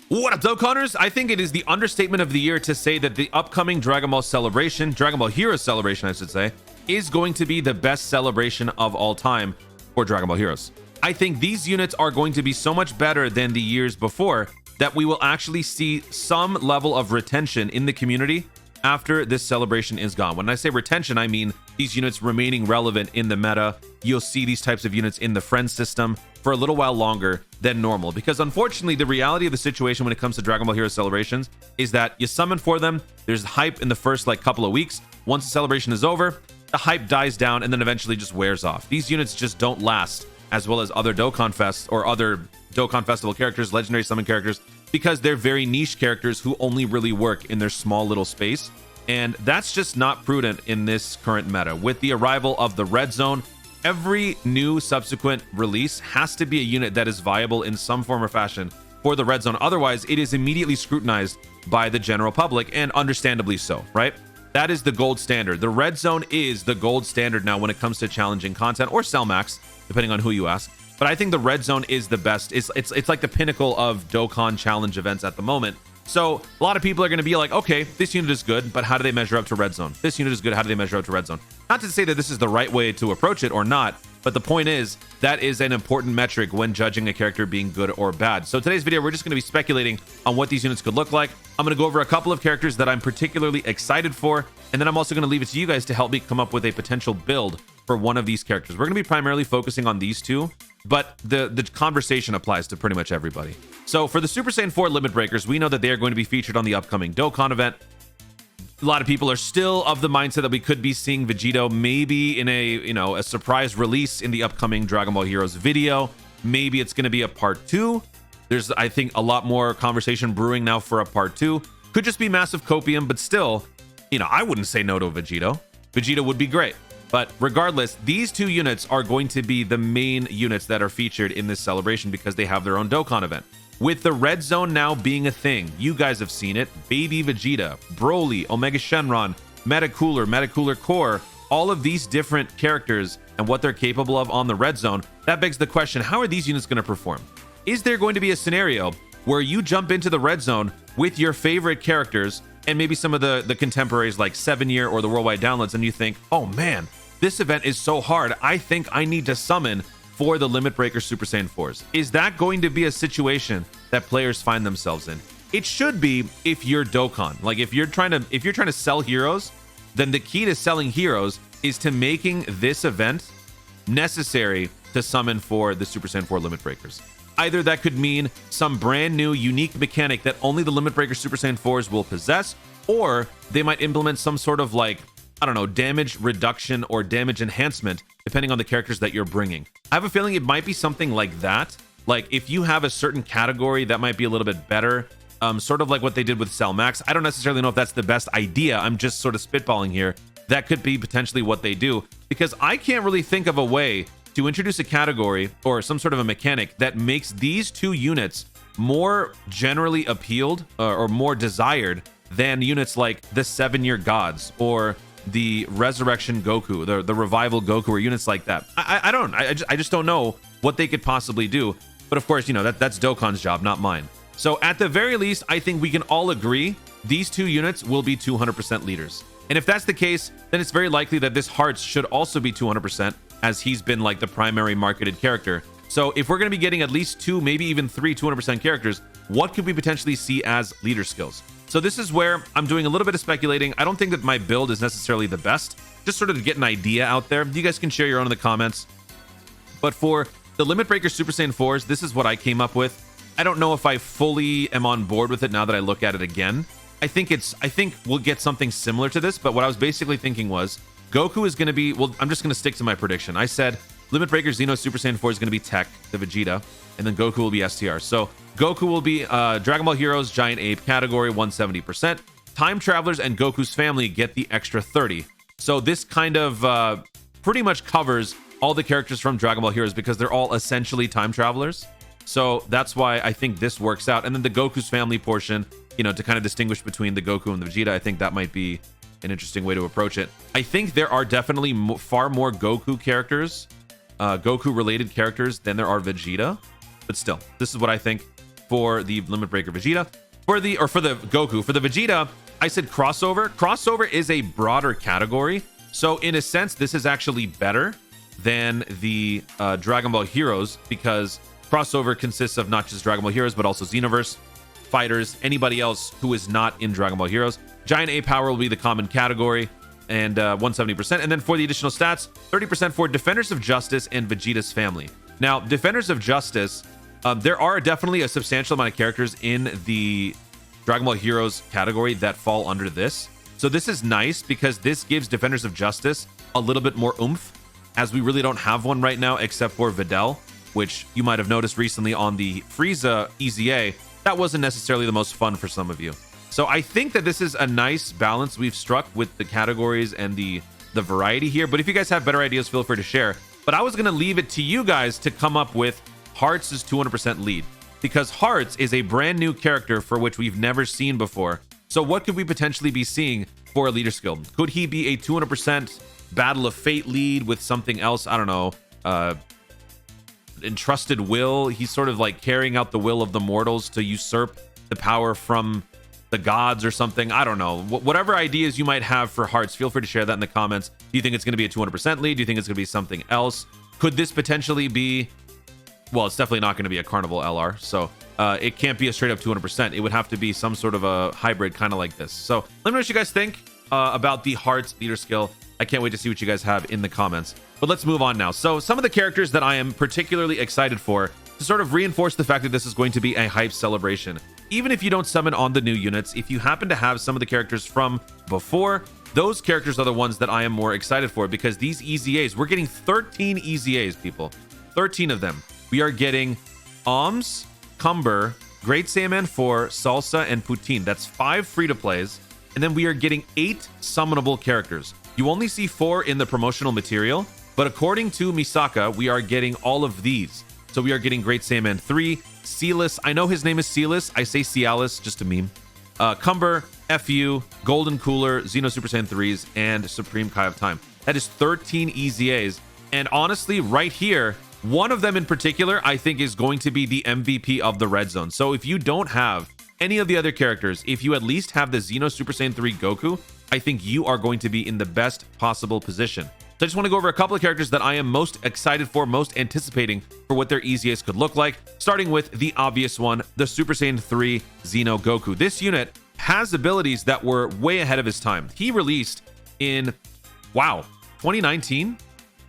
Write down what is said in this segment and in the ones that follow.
What up, Dokkanners? I think it is the understatement of the year to say that the upcoming Dragon Ball celebration, Dragon Ball Heroes celebration, I should say, is going to be the best celebration of all time for Dragon Ball Heroes. I think these units are going to be so much better than the years before that we will actually see some level of retention in the community after this celebration is gone. When I say retention, I mean these units remaining relevant in the meta. You'll see these types of units in the friend system for a little while longer than normal, because unfortunately the reality of the situation when it comes to Dragon Ball Heroes celebrations is that you summon for them, there's hype in the first couple of weeks. Once the celebration is over, the hype dies down and then eventually just wears off. These units just don't last as well as other Dokkan Fest or other Dokkan Festival characters, legendary summon characters, because they're very niche characters who only really work in their small little space. And that's just not prudent in this current meta. With the arrival of the Red Zone, every new subsequent release has to be a unit that is viable in some form or fashion for the Red Zone. Otherwise, it is immediately scrutinized by the general public, and understandably so, right? That is the gold standard. The Red Zone is the gold standard now when it comes to challenging content, or Cell Max, depending on who you ask. But I think the Red Zone is the best. It's like the pinnacle of Dokkan challenge events at the moment. So a lot of people are going to be like, okay, this unit is good, but how do they measure up to Red Zone? This unit is good, how do they measure up to Red Zone? Not to say that this is the right way to approach it or not, but the point is that is an important metric when judging a character being good or bad. So today's video, we're just going to be speculating on what these units could look like. I'm going to go over a couple of characters that I'm particularly excited for, and then I'm also going to leave it to you guys to help me come up with a potential build for one of these characters. We're going to be primarily focusing on these two, but the conversation applies to pretty much everybody. So for the Super Saiyan 4 Limit Breakers, we know that they are going to be featured on the upcoming Dokkan event. A lot of people are still of the mindset that we could be seeing Vegito maybe in a surprise release in the upcoming Dragon Ball Heroes video. Maybe it's going to be a part 2. There's, I think, a lot more conversation brewing now for a part 2. Could just be massive copium, but still, I wouldn't say no to a Vegito. Vegeta would be great. But regardless, these two units are going to be the main units that are featured in this celebration because they have their own Dokkan event. With the Red Zone now being a thing, you guys have seen it. Baby Vegeta, Broly, Omega Shenron, Metacooler Core, all of these different characters and what they're capable of on the Red Zone, that begs the question, how are these units going to perform? Is there going to be a scenario where you jump into the Red Zone with your favorite characters and maybe some of the contemporaries like 7 Year or the worldwide downloads, and you think, oh man, this event is so hard, I think I need to summon for the Limit Breaker Super Saiyan 4s. Is that going to be a situation that players find themselves in? It should be if you're Dokkan. Like if you're trying to sell heroes, then the key to selling heroes is to making this event necessary to summon for the Super Saiyan 4 Limit Breakers. Either that could mean some brand new unique mechanic that only the Limit Breaker Super Saiyan 4s will possess, or they might implement some sort of damage reduction or damage enhancement depending on the characters that you're bringing. I have a feeling it might be something like that. Like if you have a certain category that might be a little bit better, sort of like what they did with Cell Max. I don't necessarily know if that's the best idea. I'm just sort of spitballing here. That could be potentially what they do, because I can't really think of a way to introduce a category or some sort of a mechanic that makes these two units more generally appealed or more desired than units like the 7 Year Gods or the Resurrection Goku, the Revival Goku, or units like that. I just don't know what they could possibly do. But of course, that's Dokkan's job, not mine. So at the very least, I think we can all agree these two units will be 200% leaders. And if that's the case, then it's very likely that this Hearts should also be 200%, as he's been like the primary marketed character. So if we're going to be getting at least 2, maybe even 3 200% characters, what could we potentially see as leader skills? So this is where I'm doing a little bit of speculating. I don't think that my build is necessarily the best, just sort of to get an idea out there. You guys can share your own in the comments. But for the Limit Breaker Super Saiyan 4s, this is what I came up with. I don't know if I fully am on board with it now that I look at it again. I think we'll get something similar to this, but what I was basically thinking was Goku is going to be, well, I'm just going to stick to my prediction. I said Limit Breaker Xeno Super Saiyan 4 is going to be Tech, the Vegeta, and then Goku will be STR. So Goku will be Dragon Ball Heroes Giant Ape category, 170%. Time Travelers and Goku's family get the extra 30. So this kind of pretty much covers all the characters from Dragon Ball Heroes because they're all essentially time travelers. So that's why I think this works out. And then the Goku's family portion, to kind of distinguish between the Goku and the Vegeta, I think that might be an interesting way to approach it. I think there are definitely far more Goku characters, Goku related characters than there are Vegeta, but still, this is what I think. for the Limit Breaker Vegeta. For the Goku, for the Vegeta, I said crossover. Crossover is a broader category. So in a sense, this is actually better than the Dragon Ball Heroes, because crossover consists of not just Dragon Ball Heroes, but also Xenoverse, fighters, anybody else who is not in Dragon Ball Heroes. Giant A power will be the common category, and 170%. And then for the additional stats, 30% for Defenders of Justice and Vegeta's family. Now, Defenders of Justice, there are definitely a substantial amount of characters in the Dragon Ball Heroes category that fall under this. So this is nice because this gives Defenders of Justice a little bit more oomph, as we really don't have one right now except for Videl, which you might have noticed recently on the Frieza EZA. That wasn't necessarily the most fun for some of you. So I think that this is a nice balance we've struck with the categories and the variety here. But if you guys have better ideas, feel free to share. But I was going to leave it to you guys to come up with Hearts' 200% lead, because Hearts is a brand new character for which we've never seen before. So what could we potentially be seeing for a leader skill? Could he be a 200% Battle of Fate lead with something else? I don't know. Entrusted will. He's sort of like carrying out the will of the mortals to usurp the power from the gods or something. I don't know. Whatever ideas you might have for Hearts, feel free to share that in the comments. Do you think it's going to be a 200% lead? Do you think it's going to be something else? Could this potentially be... Well, it's definitely not going to be a Carnival LR, so it can't be a straight up 200%. It would have to be some sort of a hybrid, kind of like this. So let me know what you guys think about the Hearts leader skill. I can't wait to see what you guys have in the comments. But let's move on now. So some of the characters that I am particularly excited for, to sort of reinforce the fact that this is going to be a hype celebration. Even if you don't summon on the new units, if you happen to have some of the characters from before, those characters are the ones that I am more excited for, because these EZAs, we're getting 13 EZAs, people. 13 of them. We are getting Alms, Cumber, Great Saiyaman 4, Salsa, and Poutine. That's 5 free-to-plays. And then we are getting 8 summonable characters. You only see 4 in the promotional material, but according to Misaka, we are getting all of these. So we are getting Great Saiyaman 3, Cialis. I know his name is Cialis. I say Cialis, just a meme. Cumber, FU, Golden Cooler, Xeno Super Saiyan 3s, and Supreme Kai of Time. That is 13 EZAs. And honestly, right here, one of them in particular, I think, is going to be the MVP of the Red Zone. So if you don't have any of the other characters, if you at least have the Xeno Super Saiyan 3 Goku, I think you are going to be in the best possible position. So I just want to go over a couple of characters that I am most excited for, most anticipating for what their EZAs could look like, starting with the obvious one, the Super Saiyan 3 Xeno Goku. This unit has abilities that were way ahead of his time. He released in, 2019?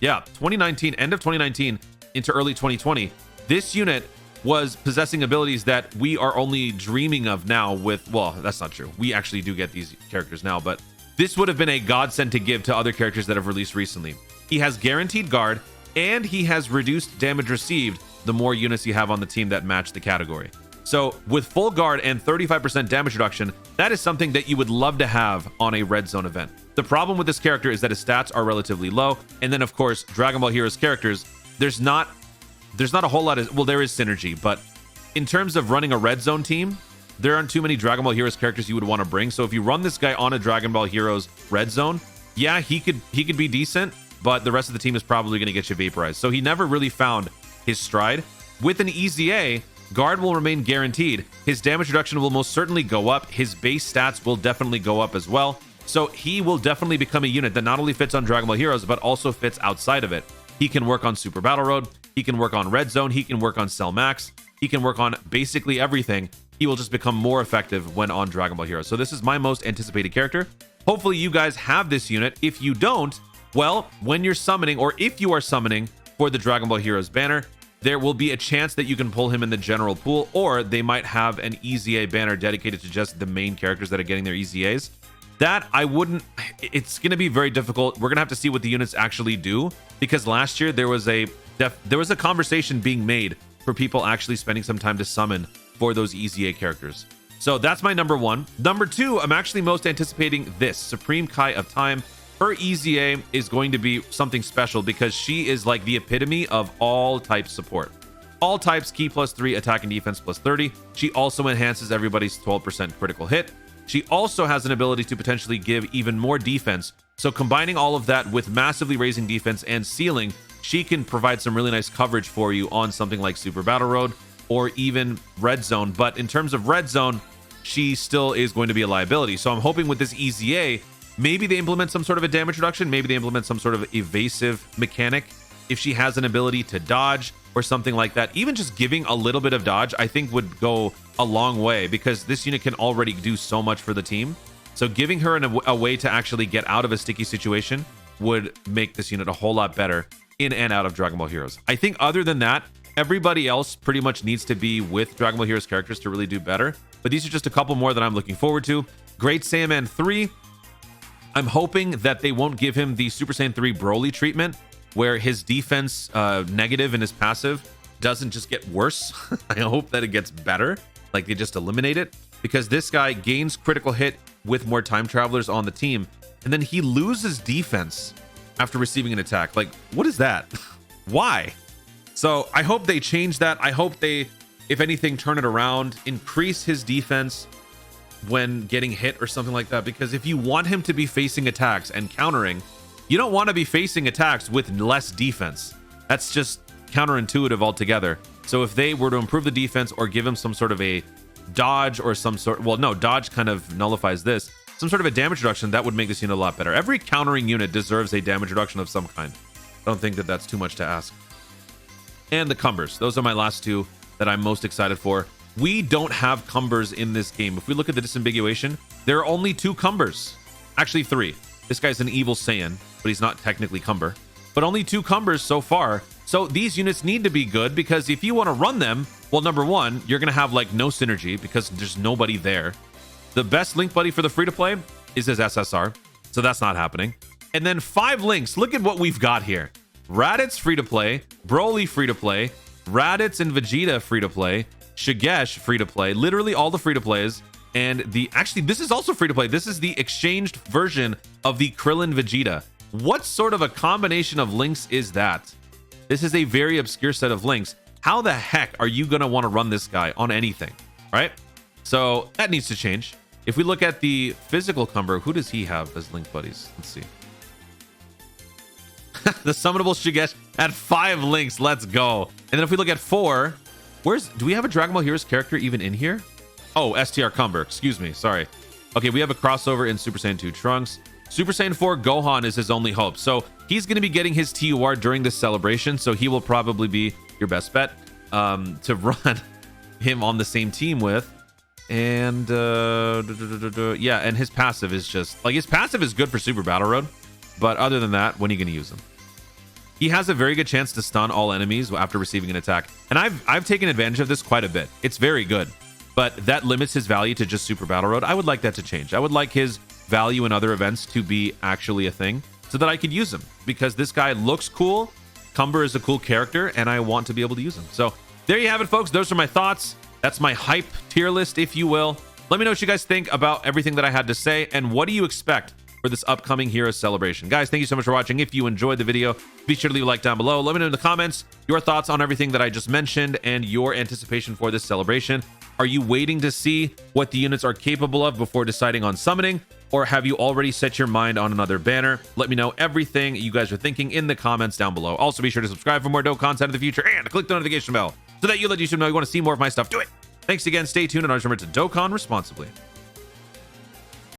Yeah, 2019, end of 2019 into early 2020. This unit was possessing abilities that we are only dreaming of now with, well, that's not true. We actually do get these characters now, but this would have been a godsend to give to other characters that have released recently. He has guaranteed guard, and he has reduced damage received the more units you have on the team that match the category. So with full guard and 35% damage reduction, that is something that you would love to have on a Red Zone event. The problem with this character is that his stats are relatively low, and then of course, Dragon Ball Heroes characters, there's not a whole lot of, well, there is synergy, but in terms of running a Red Zone team, there aren't too many Dragon Ball Heroes characters you would want to bring. So if you run this guy on a Dragon Ball Heroes Red Zone, yeah, he could be decent, but the rest of the team is probably going to get you vaporized. So he never really found his stride. With an EZA, guard will remain guaranteed. His damage reduction will most certainly go up. His base stats will definitely go up as well. So he will definitely become a unit that not only fits on Dragon Ball Heroes, but also fits outside of it. He can work on Super Battle Road. He can work on Red Zone. He can work on Cell Max. He can work on basically everything. He will just become more effective when on Dragon Ball Heroes. So this is my most anticipated character. Hopefully you guys have this unit. If you don't, well, when you're summoning, or if you are summoning for the Dragon Ball Heroes banner, there will be a chance that you can pull him in the general pool, or they might have an EZA banner dedicated to just the main characters that are getting their EZAs. That I wouldn't, it's going to be very difficult. We're going to have to see what the units actually do, because last year there was a conversation being made for people actually spending some time to summon for those EZA characters. So that's my number one. Number two, I'm actually most anticipating this Supreme Kai of Time. Her EZA is going to be something special because she is like the epitome of all type support. All types, key +3, attack and defense +30. She also enhances everybody's 12% critical hit. She also has an ability to potentially give even more defense. So combining all of that with massively raising defense and sealing, she can provide some really nice coverage for you on something like Super Battle Road. or even red zone. But in terms of red zone, she still is going to be a liability. So I'm hoping with this EZA, maybe they implement some sort of a damage reduction. Maybe they implement some sort of evasive mechanic. If she has an ability to dodge or something like that, even just giving a little bit of dodge, I think would go a long way, because this unit can already do so much for the team. So giving her a way to actually get out of a sticky situation would make this unit a whole lot better in and out of Dragon Ball Heroes. I think other than that, everybody else pretty much needs to be with Dragon Ball Heroes characters to really do better. But these are just a couple more that I'm looking forward to. Great Saiyaman 3. I'm hoping that they won't give him the Super Saiyan 3 Broly treatment, where his defense negative and his passive doesn't just get worse. I hope that it gets better, like they just eliminate it, because this guy gains critical hit with more time travelers on the team, and then he loses defense after receiving an attack. Like, what is that? Why? So I hope they change that. I hope they, if anything, turn it around, increase his defense when getting hit or something like that, because if you want him to be facing attacks and countering, you don't want to be facing attacks with less defense. That's just counterintuitive altogether. So if they were to improve the defense or give him some sort of a dodge or some sort, well, no, dodge kind of nullifies this, some sort of a damage reduction, that would make this unit a lot better. Every countering unit deserves a damage reduction of some kind. I don't think that that's too much to ask. And the Cumbers. Those are my last two that I'm most excited for. We don't have Cumbers in this game. If we look at the disambiguation, there are only 2 Cumbers. Actually 3. This guy's an evil Saiyan, but he's not technically Cumber. But only 2 Cumbers so far. So these units need to be good, because if you want to run them, well, number one, you're going to have like no synergy because there's nobody there. The best Link buddy for the free-to-play is his SSR, so that's not happening. And then 5 links. Look at what we've got here. Raditz free-to-play, Broly free-to-play, Raditz and Vegeta free-to-play, Shigesh free-to-play, literally all the free-to-plays. And actually, this is also free-to-play. This is the exchanged version of the Krillin Vegeta. What sort of a combination of links is that? This is a very obscure set of links. How the heck are you going to want to run this guy on anything? All right? So that needs to change. If we look at the physical Cumber, who does he have as link buddies? Let's see. The summonable Shigesh at 5 links. Let's go. And then if we look at 4, do we have a Dragon Ball Heroes character even in here? Oh, STR Cumber. Excuse me. Sorry. Okay, we have a crossover in Super Saiyan 2 Trunks. Super Saiyan 4 Gohan is his only hope. So he's going to be getting his TUR during this celebration. So he will probably be your best bet to run him on the same team with. And yeah, and his passive is just like, his passive is good for Super Battle Road. But other than that, when are you going to use him? He has a very good chance to stun all enemies after receiving an attack. And I've taken advantage of this quite a bit. It's very good. But that limits his value to just Super Battle Road. I would like that to change. I would like his value in other events to be actually a thing so that I could use him, because this guy looks cool. Cumber is a cool character and I want to be able to use him. So there you have it, folks. Those are my thoughts. That's my hype tier list, if you will. Let me know what you guys think about everything that I had to say, and what do you expect for this upcoming Heroes celebration. Guys, thank you so much for watching. If you enjoyed the video, be sure to leave a like down below. Let me know in the comments your thoughts on everything that I just mentioned and your anticipation for this celebration. Are you waiting to see what the units are capable of before deciding on summoning, or have you already set your mind on another banner? Let me know everything you guys are thinking in the comments down below. Also, be sure to subscribe for more dope content in the future, and click the notification bell so that you let YouTube know you want to see more of my stuff. Do it. Thanks again. Stay tuned, and always remember to Dokkan responsibly.